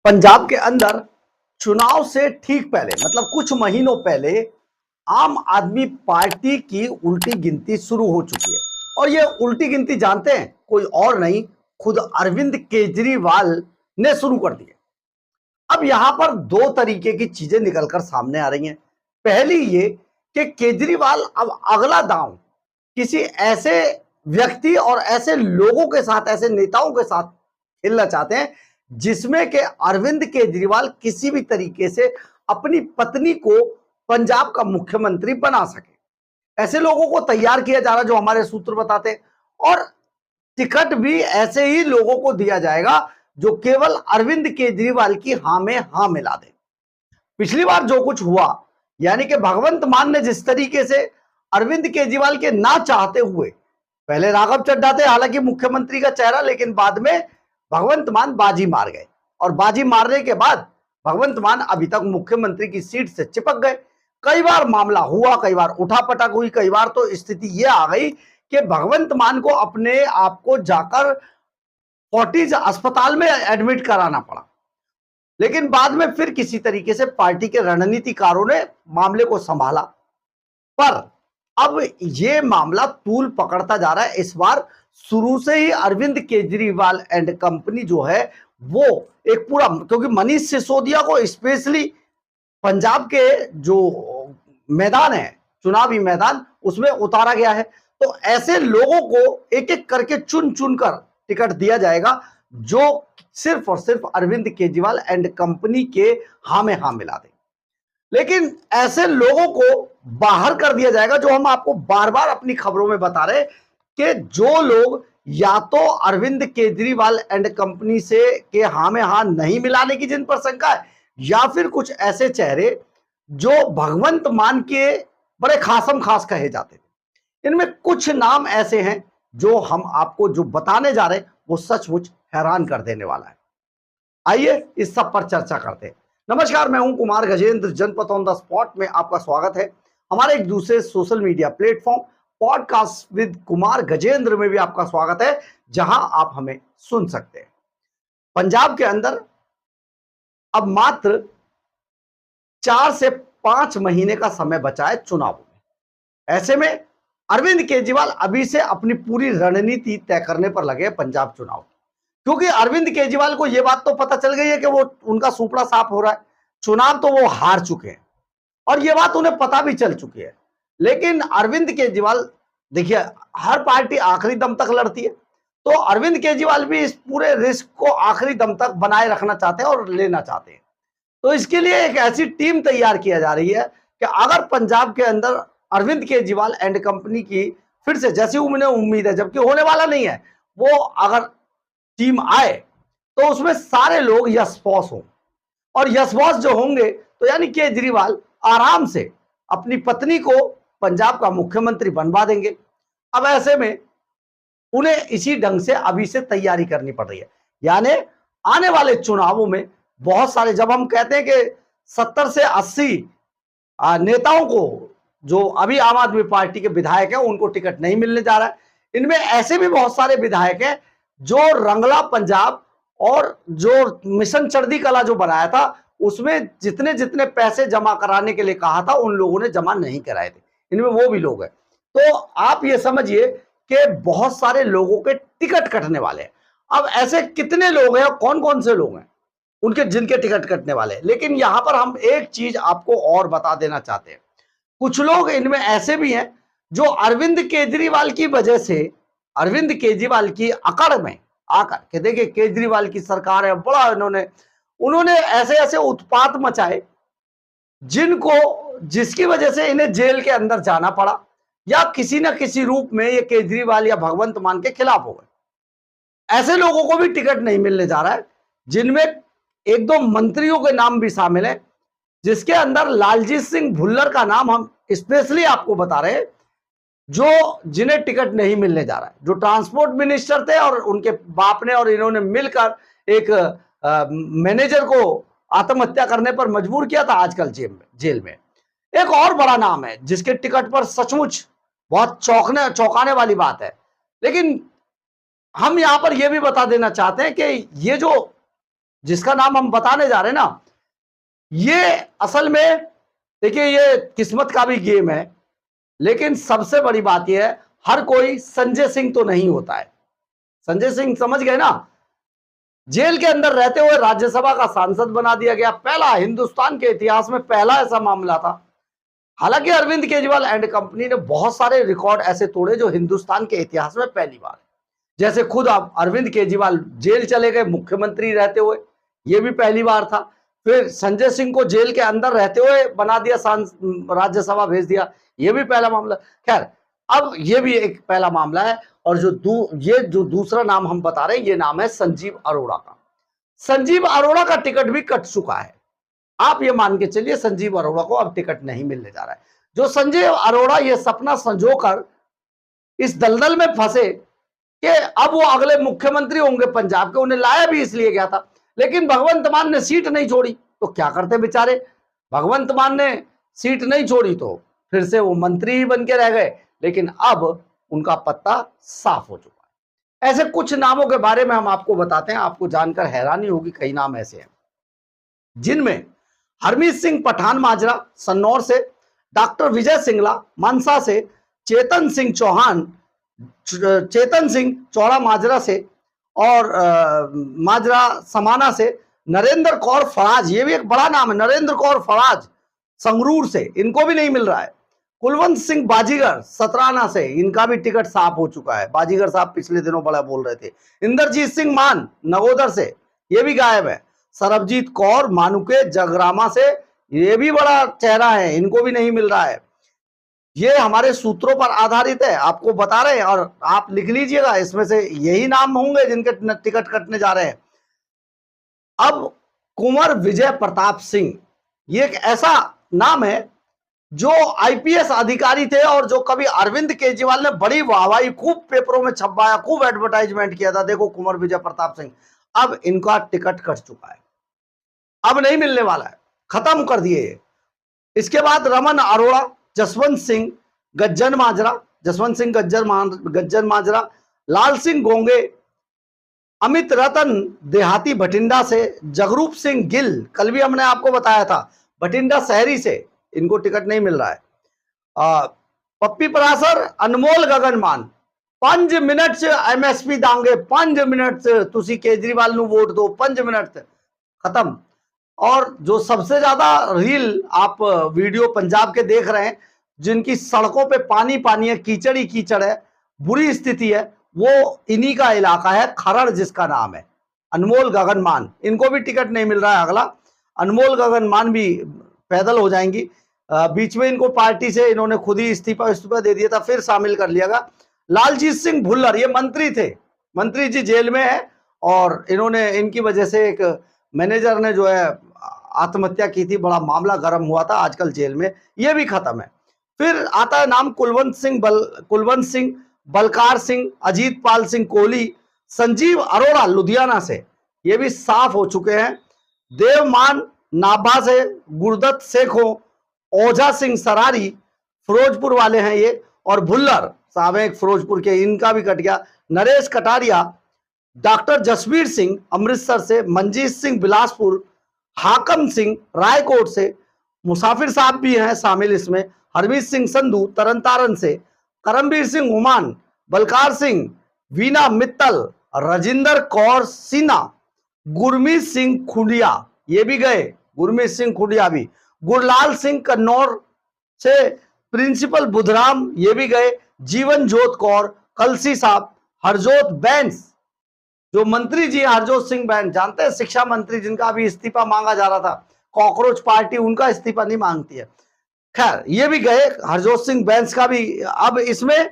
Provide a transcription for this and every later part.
पंजाब के अंदर चुनाव से ठीक पहले मतलब कुछ महीनों पहले आम आदमी पार्टी की उल्टी गिनती शुरू हो चुकी है। और ये उल्टी गिनती जानते हैं कोई और नहीं, खुद अरविंद केजरीवाल ने शुरू कर दी है। अब यहां पर दो तरीके की चीजें निकलकर सामने आ रही हैं। पहली ये कि केजरीवाल अब अगला दांव किसी ऐसे व्यक्ति और ऐसे लोगों के साथ, ऐसे नेताओं के साथ खेलना चाहते हैं जिसमें के अरविंद केजरीवाल किसी भी तरीके से अपनी पत्नी को पंजाब का मुख्यमंत्री बना सके। ऐसे लोगों को तैयार किया जा रहा, जो हमारे सूत्र बताते हैं, और टिकट भी ऐसे ही लोगों को दिया जाएगा जो केवल अरविंद केजरीवाल की हां में हां मिला दे। पिछली बार जो कुछ हुआ, यानी कि भगवंत मान ने जिस तरीके से अरविंद केजरीवाल के ना चाहते हुए, पहले राघव चड्ढा थे हालांकि मुख्यमंत्री का चेहरा, लेकिन बाद में भगवंत मान बाजी मार गए, और बाजी मारने के बाद भगवंत मान अभी तक मुख्यमंत्री की सीट से चिपक गए। कई बार मामला हुआ, कई बार उठापटक हुई, कई बार तो स्थिति यह आ गई कि भगवंत मान को अपने आप को जाकर फोर्टिज अस्पताल में एडमिट कराना पड़ा। लेकिन बाद में फिर किसी तरीके से पार्टी के रणनीतिकारों ने मामले को संभाला। पर अब यह मामला तूल पकड़ता जा रहा है। इस बार शुरू से ही अरविंद केजरीवाल एंड कंपनी जो है वो एक पूरा, क्योंकि मनीष सिसोदिया को स्पेशली पंजाब के जो मैदान है, चुनावी मैदान, उसमें उतारा गया है। तो ऐसे लोगों को एक एक करके चुन चुनकर टिकट दिया जाएगा जो सिर्फ और सिर्फ अरविंद केजरीवाल एंड कंपनी के हां में हां मिला दे। लेकिन ऐसे लोगों को बाहर कर दिया जाएगा, जो हम आपको बार बार अपनी खबरों में बता रहे कि जो लोग या तो अरविंद केजरीवाल एंड कंपनी से के हां में हां नहीं मिलाने की जिन पर शंका है, या फिर कुछ ऐसे चेहरे जो भगवंत मान के बड़े खासम खास कहे जाते थे। इनमें कुछ नाम ऐसे हैं जो हम आपको जो बताने जा रहे हैं वो सचमुच हैरान कर देने वाला है। आइए इस सब पर चर्चा करते हैं। नमस्कार, मैं हूं कुमार गजेंद्र। जनपद ऑन द स्पॉट में आपका स्वागत है। हमारे एक दूसरे social media platform podcast with Kumar Gajendra में भी आपका स्वागत है, जहां आप हमें सुन सकते हैं। पंजाब के अंदर अब मात्र 4 से 5 महीने का समय बचा है चुनाव में। ऐसे में अरविंद केजरीवाल अभी से अपनी पूरी रणनीति तय करने पर लगे पंजाब चुनाव, क्योंकि अरविंद केजरीवाल को यह बात तो पता चल गई है कि वो उनका सुपड़ा साफ हो रहा है। चुनाव तो वो हार चुके हैं और यह बात उन्हें पता भी चल चुकी है। लेकिन अरविंद केजरीवाल, देखिए, हर पार्टी आखिरी दम तक लड़ती है, तो अरविंद केजरीवाल भी इस पूरे रिस्क को आखिरी दम तक बनाए रखना चाहते हैं और लेना चाहते हैं। तो इसके लिए एक ऐसी टीम तैयार किया जा रही है कि अगर पंजाब के अंदर अरविंद केजरीवाल एंड कंपनी की फिर से, जैसी उन्हें उम्मीद है, जबकि होने वाला नहीं है, वो अगर टीम आए तो उसमें सारे लोग यस बॉस हों, और यस बॉस जो होंगे तो यानी केजरीवाल आराम से अपनी पत्नी को पंजाब का मुख्यमंत्री बनवा देंगे। अब ऐसे में उन्हें इसी ढंग से अभी से तैयारी करनी पड़ रही है। यानी आने वाले चुनावों में बहुत सारे, जब हम कहते हैं कि 70 से 80 नेताओं को, जो अभी आम आदमी पार्टी के विधायक हैं, उनको टिकट नहीं मिलने जा रहा है। इनमें ऐसे भी बहुत सारे विधायक हैं जो रंगला पंजाब और जो मिशन चढ़ती कला जो बनाया था, उसमें जितने जितने पैसे जमा कराने के लिए कहा था, उन लोगों ने जमा नहीं कराए थे। इनमें वो भी लोग हैं। तो आप ये समझिए कि बहुत सारे लोगों के टिकट कटने वाले हैं। अब ऐसे कितने लोग हैं और कौन कौन से लोग हैं उनके जिनके टिकट कटने वाले हैं। लेकिन यहां पर हम एक चीज आपको और बता देना चाहते हैं। कुछ लोग इनमें ऐसे भी हैं जो अरविंद केजरीवाल की वजह से, अरविंद केजरीवाल की अकड़ में आकर के, देखिए केजरीवाल की सरकार है, बड़ा उन्होंने ऐसे ऐसे उत्पात मचाए जिसकी वजह से इन्हें जेल के अंदर जाना पड़ा, या किसी न किसी रूप में ये केजरीवाल या भगवंत मान के खिलाफ हो गए। ऐसे लोगों को भी टिकट नहीं मिलने जा रहा है, जिनमें एक दो मंत्रियों के नाम भी शामिल है, जिसके अंदर लालजीत सिंह भुल्लर का नाम हम स्पेशली आपको बता रहे हैं, जिन्हें टिकट नहीं मिलने जा रहा है। जो ट्रांसपोर्ट मिनिस्टर थे और उनके बाप ने और इन्होंने मिलकर एक मैनेजर को आत्महत्या करने पर मजबूर किया था, आजकल जेल में। एक और बड़ा नाम है जिसके टिकट पर सचमुच बहुत चौंकाने वाली बात है। लेकिन हम यहां पर यह भी बता देना चाहते हैं कि ये जो जिसका नाम हम बताने जा रहे हैं ना, ये असल में देखिए ये किस्मत का भी गेम है, लेकिन सबसे बड़ी बात यह है, हर कोई संजय सिंह तो नहीं होता है। संजय सिंह समझ गए ना, जेल के अंदर रहते हुए राज्यसभा का सांसद बना दिया गया, पहला, हिंदुस्तान के इतिहास में पहला ऐसा मामला था। हालांकि अरविंद केजरीवाल एंड कंपनी ने बहुत सारे रिकॉर्ड ऐसे तोड़े जो हिंदुस्तान के इतिहास में पहली बार, जैसे खुद आप अरविंद केजरीवाल जेल चले गए मुख्यमंत्री रहते हुए, यह भी पहली बार था। फिर संजय सिंह को जेल के अंदर रहते हुए बना दिया, राज्यसभा भेज दिया, यह भी पहला मामला। खैर, अब यह भी एक पहला मामला है। और ये जो दूसरा नाम हम बता रहे हैं, ये नाम है संजीव अरोड़ा का। संजीव अरोड़ा का टिकट भी कट चुका है। आप ये मान के चलिए संजीव अरोड़ा को अब टिकट नहीं मिलने जा रहा है। जो संजीव अरोड़ा ये सपना संजोकर इस दलदल में फंसे कि अब वो अगले मुख्यमंत्री होंगे पंजाब के, उन्हें लाया भी इसलिए गया था, लेकिन भगवंत मान ने सीट नहीं छोड़ी तो क्या करते बेचारे। भगवंत मान ने सीट नहीं छोड़ी तो फिर से वो मंत्री ही बन के रह गए, लेकिन अब उनका पत्ता साफ हो चुका है। ऐसे कुछ नामों के बारे में हम आपको बताते हैं, आपको जानकर हैरानी होगी। कई नाम ऐसे हैं जिनमें हरमीत सिंह पठान माजरा सन्नौर से, डॉक्टर विजय सिंगला मानसा से, चेतन सिंह चौड़ा माजरा से और माजरा समाना से, नरेंद्र कौर फराज, ये भी एक बड़ा नाम है, नरेंद्र कौर फराज संगरूर से, इनको भी नहीं मिल रहा है। कुलवंत सिंह बाजीगर सतराना से, इनका भी टिकट साफ हो चुका है। बाजीगर साहब पिछले दिनों बड़ा बोल रहे थे। इंदरजीत सिंह मान नगोदर से, ये भी गायब है। सरबजीत कौर मानुके जगरामा से, ये भी बड़ा चेहरा है, इनको भी नहीं मिल रहा है। ये हमारे सूत्रों पर आधारित है, आपको बता रहे हैं, और आप लिख लीजिएगा, इसमें से यही नाम होंगे जिनके टिकट कटने जा रहे हैं। अब कुंवर विजय प्रताप सिंह, ये एक ऐसा नाम है जो आईपीएस अधिकारी थे और जो कभी अरविंद केजरीवाल ने बड़ी वाहवाही, खूब पेपरों में छपवाया, खूब एडवर्टाइजमेंट किया था, देखो कुंवर विजय प्रताप सिंह। अब इनका टिकट कट चुका है, अब नहीं मिलने वाला है, खत्म कर दिए। इसके बाद रमन अरोड़ा, जसवंत सिंह गज्जर माजरा, लाल सिंह गोंगे, अमित रतन देहाती भटिंडा से, जगरूप सिंह गिल, कल भी हमने आपको बताया था भटिंडा शहरी से, इनको टिकट नहीं मिल रहा है। पप्पी परासर, अनमोल गगन मान, 5 मिनट एमएसपी दांगे, 5 मिनट तुसी केजरीवाल नु वोट दो, 5 मिनट खत्म। और जो सबसे ज्यादा रील आप वीडियो पंजाब के देख रहे हैं, जिनकी सड़कों पे पानी पानी है, कीचड़ ही कीचड़ है, बुरी स्थिति है, वो इन्हीं का इलाका है, खरड़ जिसका नाम है। अनमोल गगन मान, इनको भी टिकट नहीं मिल रहा है। अगला अनमोल गगन मान भी पैदल हो जाएंगी। बीच में इनको पार्टी से इन्होंने खुद ही इस्तीफा दे दिया था, फिर शामिल कर लिया गया। लालजीत सिंह भुल्लर, ये मंत्री थे, मंत्री जी जेल में है, और इन्होंने, इनकी वजह से एक मैनेजर ने जो है आत्महत्या की थी, बड़ा मामला गर्म हुआ था, आजकल जेल में, ये भी खत्म है। फिर आता है नाम कुलवंत सिंह, बलकार सिंह, अजीत पाल सिंह कोहली, संजीव अरोड़ा लुधियाना से, ये भी साफ हो चुके हैं। देवमान नाभा से, गुरदत्त शेखो, ओझा सिंह सरारी, फिरोजपुर वाले हैं ये, और भुल्लर साहब एक फिरोजपुर के, इनका भी कट गया। नरेश कटारिया, डॉक्टर जसवीर सिंह अमृतसर से, मंजीत सिंह बिलासपुर, हाकम सिंह रायकोट से, मुसाफिर साहब भी हैं शामिल इसमें, हरमीत सिंह संधू तरनतारन से, करमबीर सिंह हुमान, बलकार सिंह, वीना मित्तल, राजिंदर कौर सिन्हा, गुरमीत सिंह खुडिया, ये भी गए, गुरमीत सिंह खुडिया भी, गुरलाल सिंह कन्नौर से, प्रिंसिपल बुधराम, ये भी गए, जीवन जोत कौर, कलसी साहब, हरजोत बैंस, जो मंत्री जी हरजोत सिंह बैंस, जानते हैं शिक्षा मंत्री जिनका अभी इस्तीफा मांगा जा रहा था, कॉकरोच पार्टी उनका इस्तीफा नहीं मांगती है। खैर ये भी गए, हरजोत सिंह बैंस का भी। अब इसमें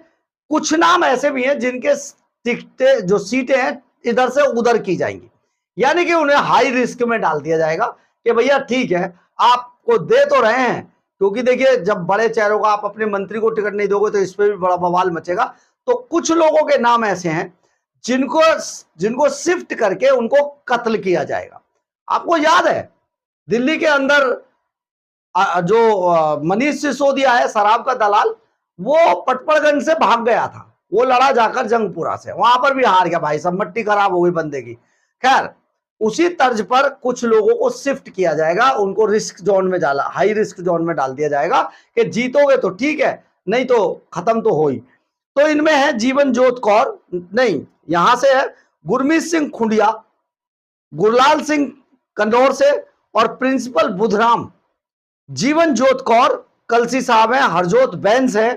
कुछ नाम ऐसे भी हैं जिनके टिकटें, जो सीटें हैं, इधर से उधर की जाएंगी, यानी कि उन्हें हाई रिस्क में डाल दिया जाएगा कि भैया ठीक है, आपको दे तो रहे हैं, क्योंकि देखिए जब बड़े चेहरों का आप अपने मंत्री को टिकट नहीं दोगे तो इस पे भी बड़ा बवाल मचेगा। तो कुछ लोगों के नाम ऐसे हैं जिनको शिफ्ट करके उनको कत्ल किया जाएगा। आपको याद है दिल्ली के अंदर जो मनीष सिसोदिया है, शराब का दलाल, वो पटपड़गंज से भाग गया था, वो लड़ा जाकर जंगपुरा से, वहां पर भी हार गया भाई साहब, मट्टी खराब हो गई बंदे की। खैर उसी तर्ज पर कुछ लोगों को शिफ्ट किया जाएगा, उनको रिस्क जोन में डाला, हाई रिस्क जोन में डाल दिया जाएगा कि जीतोगे तो ठीक है, नहीं तो खत्म तो हो ही। तो इनमें है जीवन जोत कौर, नहीं यहां से है गुरमीत सिंह खुंडिया, गुरलाल सिंह कन्नौर से, और प्रिंसिपल बुधराम। जीवन जोत कौर कलसी साहब हैं, हरजोत बैंस है,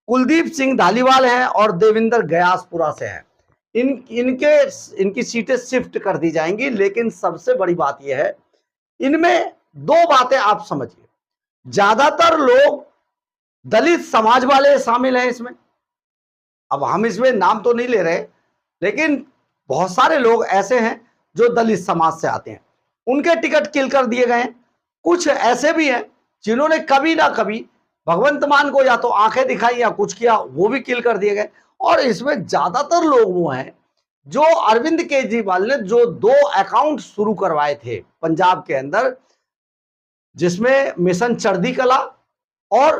कुलदीप सिंह धालीवाल हैं और देविंदर गयासपुरा से हैं। इनकी सीटें शिफ्ट कर दी जाएंगी। लेकिन सबसे बड़ी बात यह है, इनमें दो बातें आप समझिए, ज्यादातर लोग दलित समाज वाले शामिल हैं इसमें। अब हम इसमें नाम तो नहीं ले रहे, लेकिन बहुत सारे लोग ऐसे हैं जो दलित समाज से आते हैं, उनके टिकट किल कर दिए गए हैं। कुछ ऐसे भी हैं जिन्होंने कभी ना कभी भगवंत मान को या तो आंखें दिखाई या कुछ किया, वो भी किल कर दिए गए। और इसमें ज्यादातर लोग वो हैं जो अरविंद केजरीवाल ने जो 2 अकाउंट शुरू करवाए थे पंजाब के अंदर, जिसमें मिशन चढ़ती कला और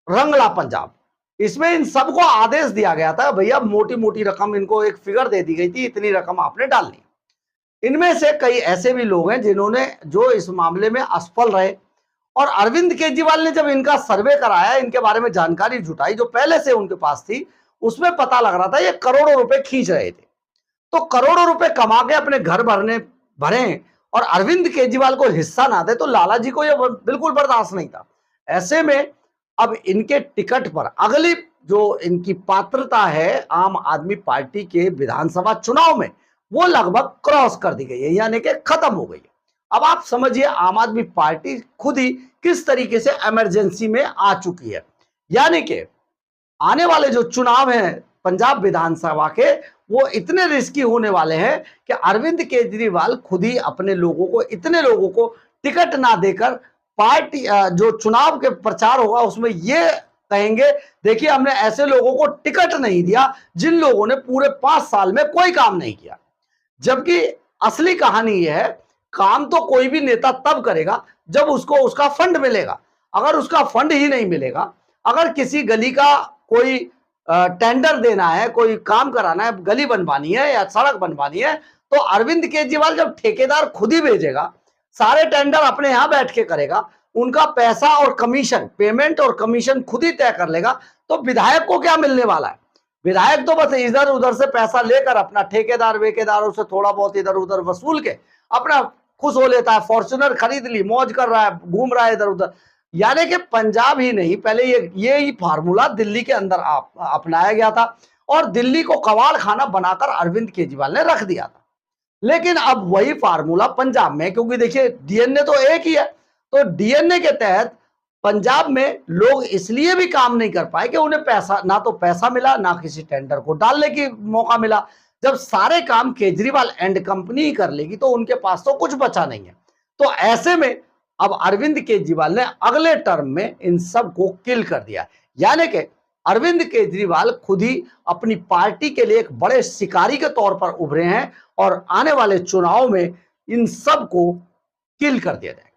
रंगला पंजाब, इसमें इन सबको आदेश दिया गया था, भैया मोटी मोटी रकम, इनको एक फिगर दे दी गई थी, इतनी रकम आपने डालनी। इनमें से कई ऐसे भी लोग हैं जिन्होंने जो इस मामले में असफल रहे, और अरविंद केजरीवाल ने जब इनका सर्वे कराया, इनके बारे में जानकारी जुटाई जो पहले से उनके पास थी, उसमें पता लग रहा था ये करोड़ों रुपए खींच रहे थे। तो करोड़ों रुपए कमा के अपने घर भरे और अरविंद केजरीवाल को हिस्सा ना दे, तो लाला जी को यह बिल्कुल बर्दाश्त नहीं था। ऐसे में अब इनके टिकट पर अगली जो इनकी पात्रता है आम आदमी पार्टी के विधानसभा चुनाव में, वो लगभग क्रॉस कर दी गई है, यानी कि खत्म हो गई है। अब आप समझिए आम आदमी पार्टी खुद ही किस तरीके से इमरजेंसी में आ चुकी है। यानी कि आने वाले जो चुनाव हैं पंजाब विधानसभा के, वो इतने रिस्की होने वाले हैं कि अरविंद केजरीवाल खुद ही अपने लोगों को, इतने लोगों को टिकट ना देकर पार्टी जो चुनाव के प्रचार होगा उसमें ये कहेंगे, देखिए हमने ऐसे लोगों को टिकट नहीं दिया जिन लोगों ने पूरे 5 साल में कोई काम नहीं किया। जबकि असली कहानी यह है, काम तो कोई भी नेता तब करेगा जब उसको उसका फंड मिलेगा। अगर उसका फंड ही नहीं मिलेगा, अगर किसी गली का कोई टेंडर देना है, कोई काम कराना है, गली बनवानी है या सड़क बनवानी है, तो अरविंद केजरीवाल जब ठेकेदार खुद ही भेजेगा, सारे टेंडर अपने यहां बैठ के करेगा, उनका पैसा और कमीशन, पेमेंट और कमीशन खुद ही तय कर लेगा, तो विधायक को क्या मिलने वाला है? विधायक तो बस इधर उधर से पैसा लेकर अपना ठेकेदार वेकेदारों से थोड़ा बहुत इधर उधर वसूल के अपना खुश हो लेता है, फॉर्च्यूनर खरीद ली, मौज कर रहा है, घूम रहा है इधर उधर। यानी कि पंजाब ही नहीं, पहले ये ही फार्मूला दिल्ली के अंदर अपनाया गया था और दिल्ली को कबाड़ खाना बनाकर अरविंद केजरीवाल ने रख दिया था। लेकिन अब वही फार्मूला पंजाब में, क्योंकि देखिए डीएनए तो एक ही है, तो डीएनए के तहत पंजाब में लोग इसलिए भी काम नहीं कर पाए कि उन्हें पैसा, ना तो पैसा मिला, ना किसी टेंडर को डालने की मौका मिला। जब सारे काम केजरीवाल एंड कंपनी ही कर लेगी तो उनके पास तो कुछ बचा नहीं है। तो ऐसे में अब अरविंद केजरीवाल ने अगले टर्म में इन सब को किल कर दिया। यानी कि अरविंद केजरीवाल खुद ही अपनी पार्टी के लिए एक बड़े शिकारी के तौर पर उभरे हैं और आने वाले चुनाव में इन सब को किल कर दिया जाएगा।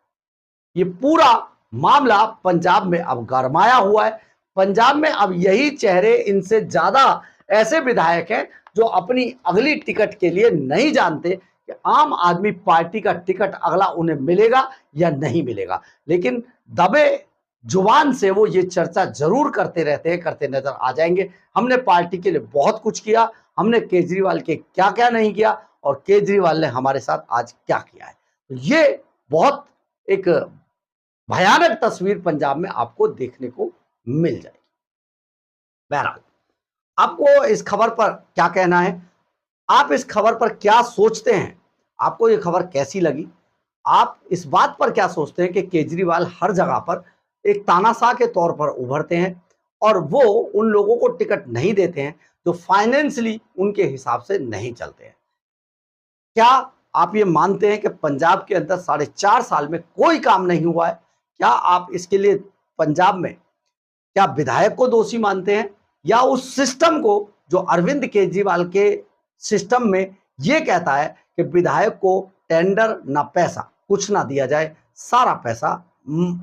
ये पूरा मामला पंजाब में अब गरमाया हुआ है। पंजाब में अब यही चेहरे, इनसे ज्यादा ऐसे विधायक हैं जो अपनी अगली टिकट के लिए नहीं जानते कि आम आदमी पार्टी का टिकट अगला उन्हें मिलेगा या नहीं मिलेगा, लेकिन दबे जुबान से वो ये चर्चा जरूर करते रहते हैं, करते नजर आ जाएंगे। हमने पार्टी के लिए बहुत कुछ किया, हमने केजरीवाल के क्या क्या नहीं किया और केजरीवाल ने हमारे साथ आज क्या किया है। तो ये बहुत एक भयानक तस्वीर पंजाब में आपको देखने को मिल जाएगी। बहरहाल, आपको इस खबर पर क्या कहना है? आप इस खबर पर क्या सोचते हैं? आपको ये खबर कैसी लगी? आप इस बात पर क्या सोचते हैं कि केजरीवाल हर जगह पर एक तानाशाह के तौर पर उभरते हैं और वो उन लोगों को टिकट नहीं देते हैं जो फाइनेंशियली उनके हिसाब से नहीं चलते हैं? क्या आप ये मानते हैं कि पंजाब के अंदर 4.5 साल में कोई काम नहीं हुआ है? क्या आप इसके लिए पंजाब में क्या विधायक को दोषी मानते हैं या उस सिस्टम को जो अरविंद केजरीवाल के सिस्टम में ये कहता है कि विधायक को टेंडर ना पैसा कुछ ना दिया जाए, सारा पैसा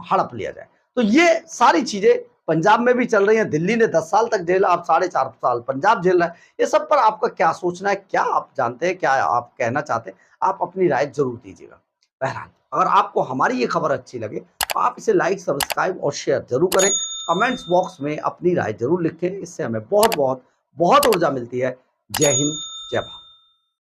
हड़प लिया जाए? तो ये सारी चीजें पंजाब में भी चल रही है, दिल्ली ने 10 साल तक जेला, आप 4.5 साल पंजाब झेल रहा है। ये सब पर आपका क्या सोचना है, क्या आप जानते हैं, क्या आप कहना चाहते हैं, आप अपनी राय जरूर दीजिएगा। बहरहाल अगर आपको हमारी ये खबर अच्छी लगे तो आप इसे लाइक, सब्सक्राइब और शेयर जरूर करें। कमेंट्स बॉक्स में अपनी राय जरूर लिखें, इससे हमें बहुत बहुत बहुत ऊर्जा मिलती है। जय हिंद, जय भारत।